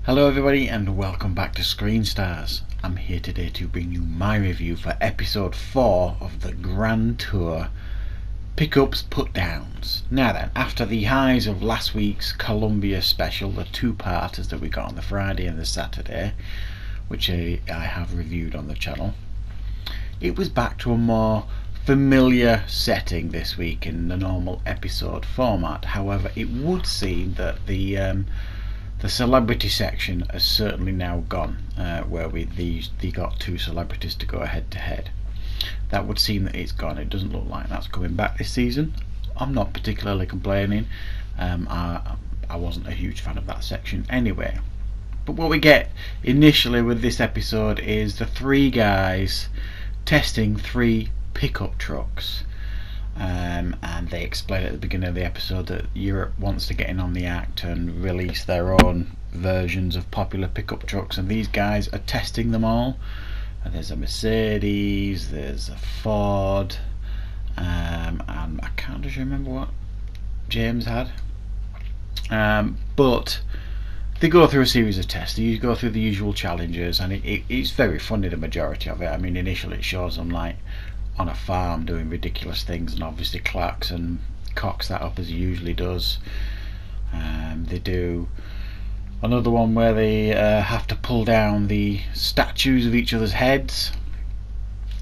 Hello everybody and welcome back to Screen Stars. I'm here today to bring you my review for episode 4 of the Grand Tour Pickups Put Downs. Now then, after the highs of last week's Columbia special, the two-parters that we got on the Friday and the Saturday, which I have reviewed on the channel, it was back to a more familiar setting this week in the normal episode format. However, it would seem that the celebrity section has certainly now gone, where they got two celebrities to go head to head. That would seem that it's gone. It doesn't look like that's coming back this season. I'm not particularly complaining. I wasn't a huge fan of that section anyway. But what we get initially with this episode is the three guys testing three pickup trucks. And they explain at the beginning of the episode that Europe wants to get in on the act and release their own versions of popular pickup trucks, and these guys are testing them all. And there's a Mercedes, there's a Ford, and I can't just remember what James had. But they go through a series of tests. They go through the usual challenges, and it's very funny, the majority of it. I mean, initially it shows them like on a farm doing ridiculous things, and obviously Clarkson cocks that up as he usually does. They do another one where they have to pull down the statues of each other's heads.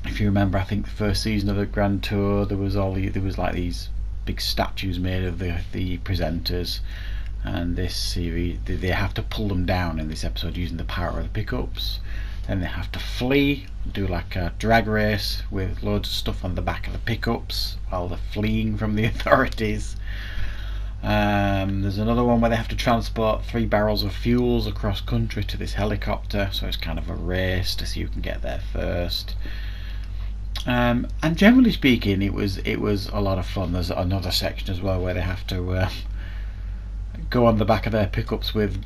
If you remember, I think the first season of the Grand Tour, there was like these big statues made of the presenters, and this series they have to pull them down in this episode using the power of the pickups. Then they have to flee, do like a drag race with loads of stuff on the back of the pickups while they're fleeing from the authorities. There's another one where they have to transport 3 barrels of fuels across country to this helicopter, so it's kind of a race to see who can get there first. And generally speaking, it was a lot of fun. There's another section as well where they have to go on the back of their pickups with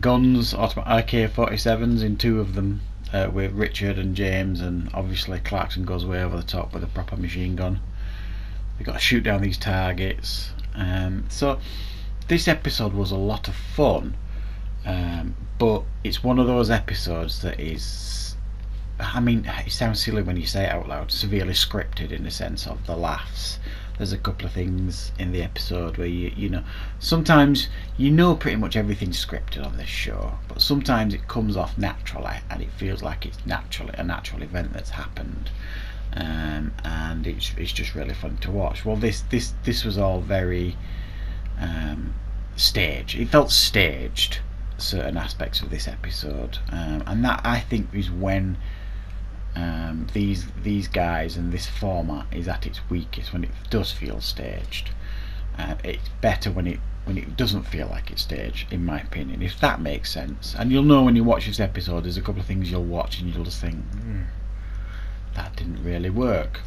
guns, AK-47s in 2 of them, with Richard and James, and obviously Clarkson goes way over the top with a proper machine gun. They've got to shoot down these targets. So this episode was a lot of fun, but it's one of those episodes that is, I mean, it sounds silly when you say it out loud, severely scripted in the sense of the laughs. There's a couple of things in the episode where you know, sometimes you know pretty much everything's scripted on this show, but sometimes it comes off naturally and it feels like it's a natural event that's happened, and it's just really fun to watch. Well, this was all very staged. It felt staged, certain aspects of this episode, and that, I think, is when these guys and this format is at its weakest, when it does feel staged. It's better when it doesn't feel like it's staged, in my opinion, if that makes sense. And you'll know when you watch this episode, there's a couple of things you'll watch and you'll just think, that didn't really work.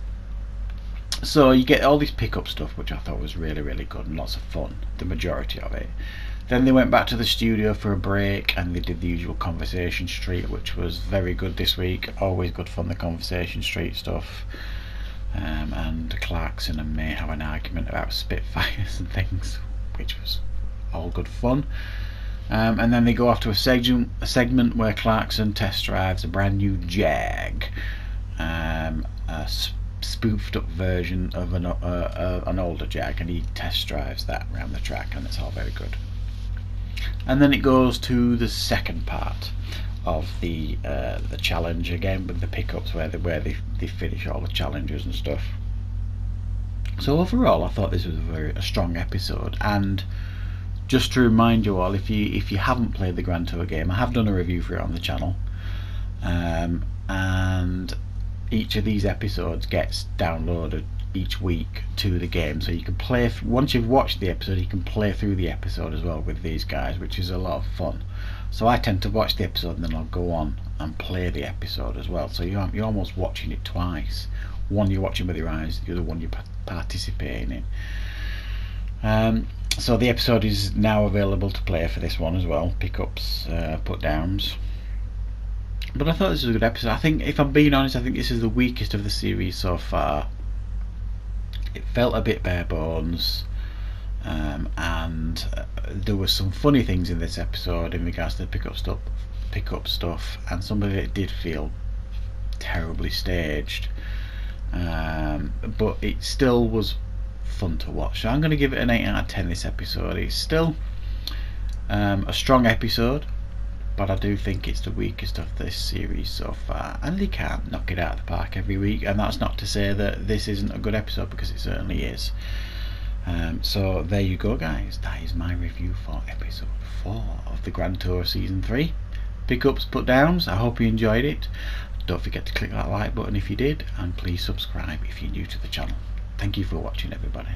So you get all this pickup stuff, which I thought was really, really good and lots of fun, the majority of it. Then they went back to the studio for a break and they did the usual Conversation Street, which was very good this week. Always good fun, the Conversation Street stuff. And Clarkson and May have an argument about Spitfires and things, which was all good fun. And then they go off to a segment where Clarkson test drives a brand new Jag, a spoofed up version of an older Jag, and he test drives that around the track, and it's all very good. And then it goes to the second part of the challenge again with the pickups, where they finish all the challenges and stuff. So overall, I thought this was a strong episode. And just to remind you all, if you haven't played the Grand Tour game, I have done a review for it on the channel, and each of these episodes gets downloaded each week to the game, so you can play once you've watched the episode, you can play through the episode as well with these guys, which is a lot of fun. So I tend to watch the episode and then I'll go on and play the episode as well, so you're almost watching it twice. One you're watching with your eyes, the other one you're participating in. So the episode is now available to play for this one as well, pickups, put downs. But I thought this was a good episode. I think, if I'm being honest, I think this is the weakest of the series so far. It felt a bit bare bones. and there were some funny things in this episode in regards to pickup stuff, and some of it did feel terribly staged, but it still was fun to watch. So I'm going to give it an 8 out of 10 this episode. It's still a strong episode, but I do think it's the weakest of this series so far, and they can't knock it out of the park every week, and that's not to say that this isn't a good episode, because it certainly is. So there you go, guys, that is my review for episode 4 of the Grand Tour season 3. Pickups, put downs. I hope you enjoyed it. Don't forget to click that like button if you did, and please subscribe if you're new to the channel. Thank you for watching, everybody.